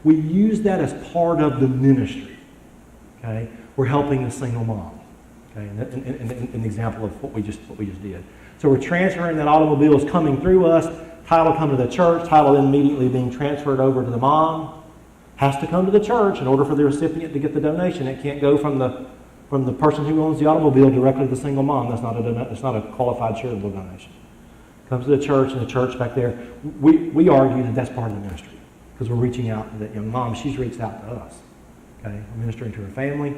We use that as part of the ministry. Okay? We're helping the single mom. Okay? And an example of what we just did. So we're transferring that automobile is coming through us. Title come to the church. Title then immediately being transferred over to the mom. Has to come to the church in order for the recipient to get the donation. It can't go from the person who owns the automobile directly to the single mom. That's not a qualified charitable donation. Comes to the church, and the church back there, we argue that that's part of the ministry because we're reaching out to that young mom. She's reached out to us. Okay, we're ministering to her family,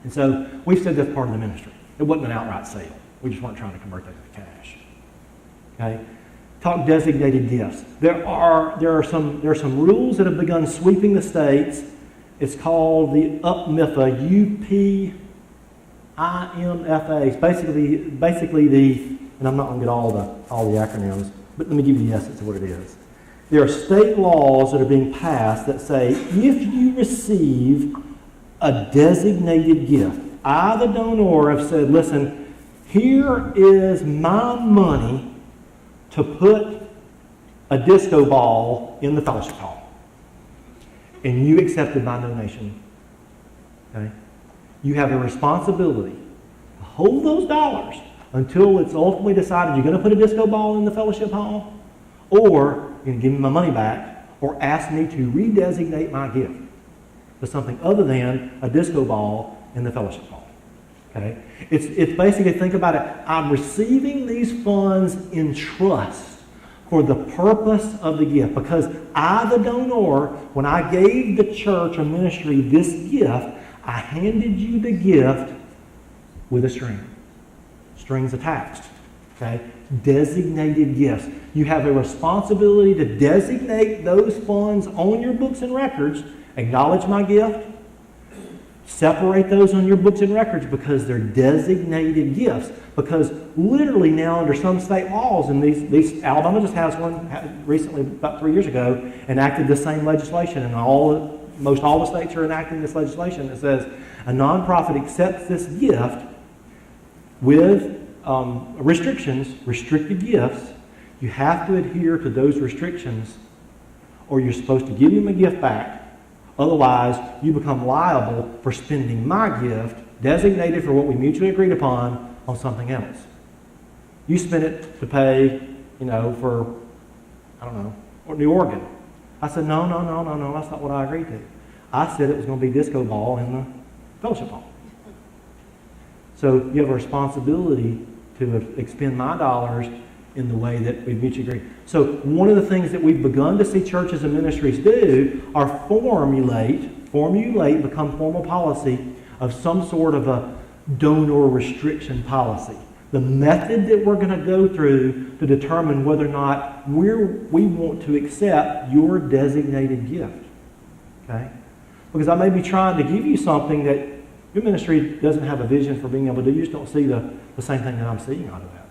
and so we've said that's part of the ministry. It wasn't an outright sale. We just weren't trying to convert that to cash. Okay, talk designated gifts. There are some rules that have begun sweeping the states. It's called the UPMFA, UPIMFA. It's basically the, and I'm not going to get all the acronyms, but let me give you the essence of what it is. There are state laws that are being passed that say if you receive a designated gift, I, the donor, have said, listen, here is my money to put a disco ball in the fellowship hall. And you accepted my donation, okay? You have a responsibility to hold those dollars until it's ultimately decided you're going to put a disco ball in the fellowship hall, or you're going to give me my money back, or ask me to redesignate my gift to something other than a disco ball in the fellowship hall. Okay? It's basically, think about it, I'm receiving these funds in trust for the purpose of the gift. Because I, the donor, when I gave the church or ministry this gift, I handed you the gift with a string. Strings attached. Okay? Designated gifts. You have a responsibility to designate those funds on your books and records. Acknowledge my gift. Separate those on your books and records because they're designated gifts. Because literally now under some state laws, and these Alabama just has one recently, about 3 years ago, enacted the same legislation, and most all the states are enacting this legislation that says a nonprofit accepts this gift with restricted gifts. You have to adhere to those restrictions, or you're supposed to give them a gift back. Otherwise, you become liable for spending my gift, designated for what we mutually agreed upon, on something else. You spent it to pay, for, or New Organ. I said, no, that's not what I agreed to. I said it was going to be disco ball in the fellowship hall. So you have a responsibility to expend my dollars in the way that we mutually agree. So one of the things that we've begun to see churches and ministries do are formulate, become formal policy of some sort of a donor restriction policy. The method that we're going to go through to determine whether or not we want to accept your designated gift. Okay? Because I may be trying to give you something that your ministry doesn't have a vision for being able to do. You just don't see the same thing that I'm seeing out of that.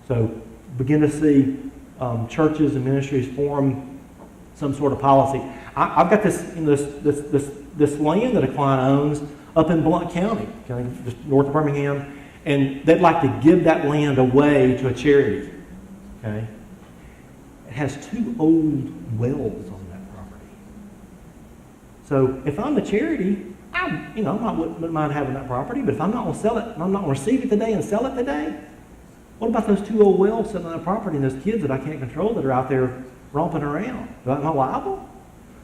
So begin to see churches and ministries form some sort of policy. I've got this land that a client owns up in Blount County, okay, just north of Birmingham, and they'd like to give that land away to a charity. Okay, it has 2 old wells on that property. So if I'm the charity, I wouldn't mind having that property. But if I'm not going to sell it, and I'm not going to receive it today and sell it today, what about those 2 old wells sitting on that property and those kids that I can't control that are out there romping around? Am I liable?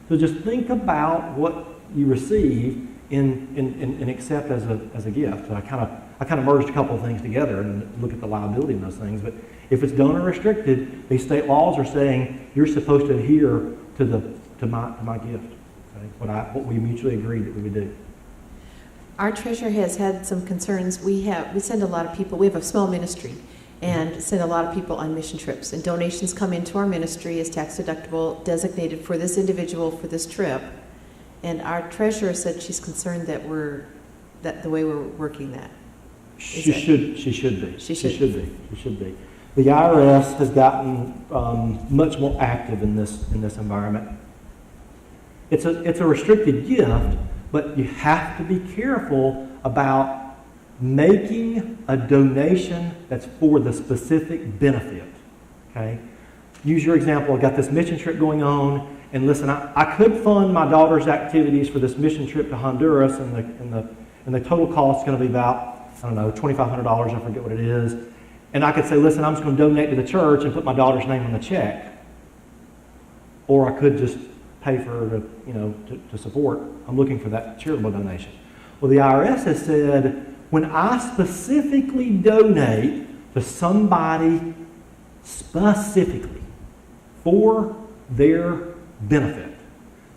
So just think about what you receive and accept as a gift. So I kind of merged a couple of things together and look at the liability in those things. But if it's donor restricted, these state laws are saying you're supposed to adhere to my gift. Okay? What we mutually agreed that we would do. Our treasurer has had some concerns. We send a lot of people, we have a small ministry, and send a lot of people on mission trips. And donations come into our ministry as tax deductible, designated for this individual for this trip. And our treasurer said she's concerned that the way we're working that. She should be. She should. She should be. The IRS has gotten much more active in this environment. It's a restricted gift, but you have to be careful about making a donation that's for the specific benefit. Okay? Use your example. I've got this mission trip going on, and listen, I could fund my daughter's activities for this mission trip to Honduras, and the total cost is going to be about, I don't know, $2,500. I forget what it is. And I could say, listen, I'm just going to donate to the church and put my daughter's name on the check. Or I could just pay for her to support. I'm looking for that charitable donation. Well, the IRS has said, when I specifically donate to somebody specifically for their benefit,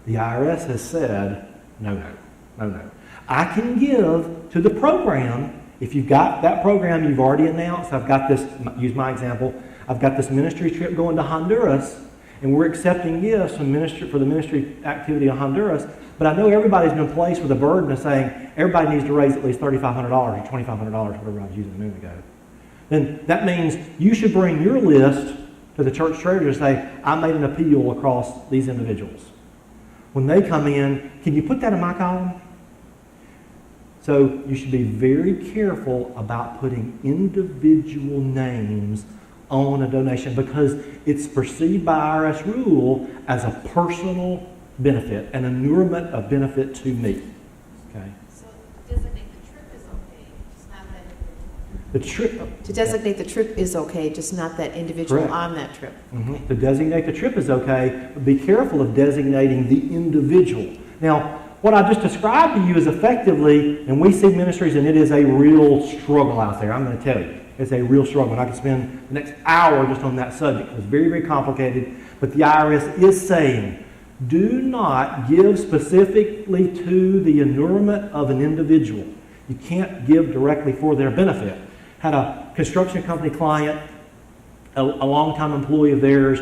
the IRS has said, no. I can give to the program. If you've got that program you've already announced, I've got this, use my example, I've got this ministry trip going to Honduras, and we're accepting gifts for the ministry activity in Honduras, but I know everybody's been placed with a burden of saying everybody needs to raise at least $3,500 or $2,500, whatever I was using a minute ago. Then that means you should bring your list to the church treasurer and say, I made an appeal across these individuals. When they come in, can you put that in my column? So you should be very careful about putting individual names on a donation because it's perceived by IRS rule as a personal benefit, an annulment of benefit to me. Okay. So to designate the trip is okay, just not that The trip. To designate the trip is okay, just not that individual Correct. on that trip. Mm-hmm. To designate the trip is okay, but be careful of designating the individual. Now, what I just described to you is effectively, and we see ministries, and it is a real struggle out there. I'm going to tell you. It's a real struggle. And I could spend the next hour just on that subject. It's very, very complicated. But the IRS is saying, do not give specifically to the annulment of an individual. You can't give directly for their benefit. Had a construction company client, a longtime employee of theirs,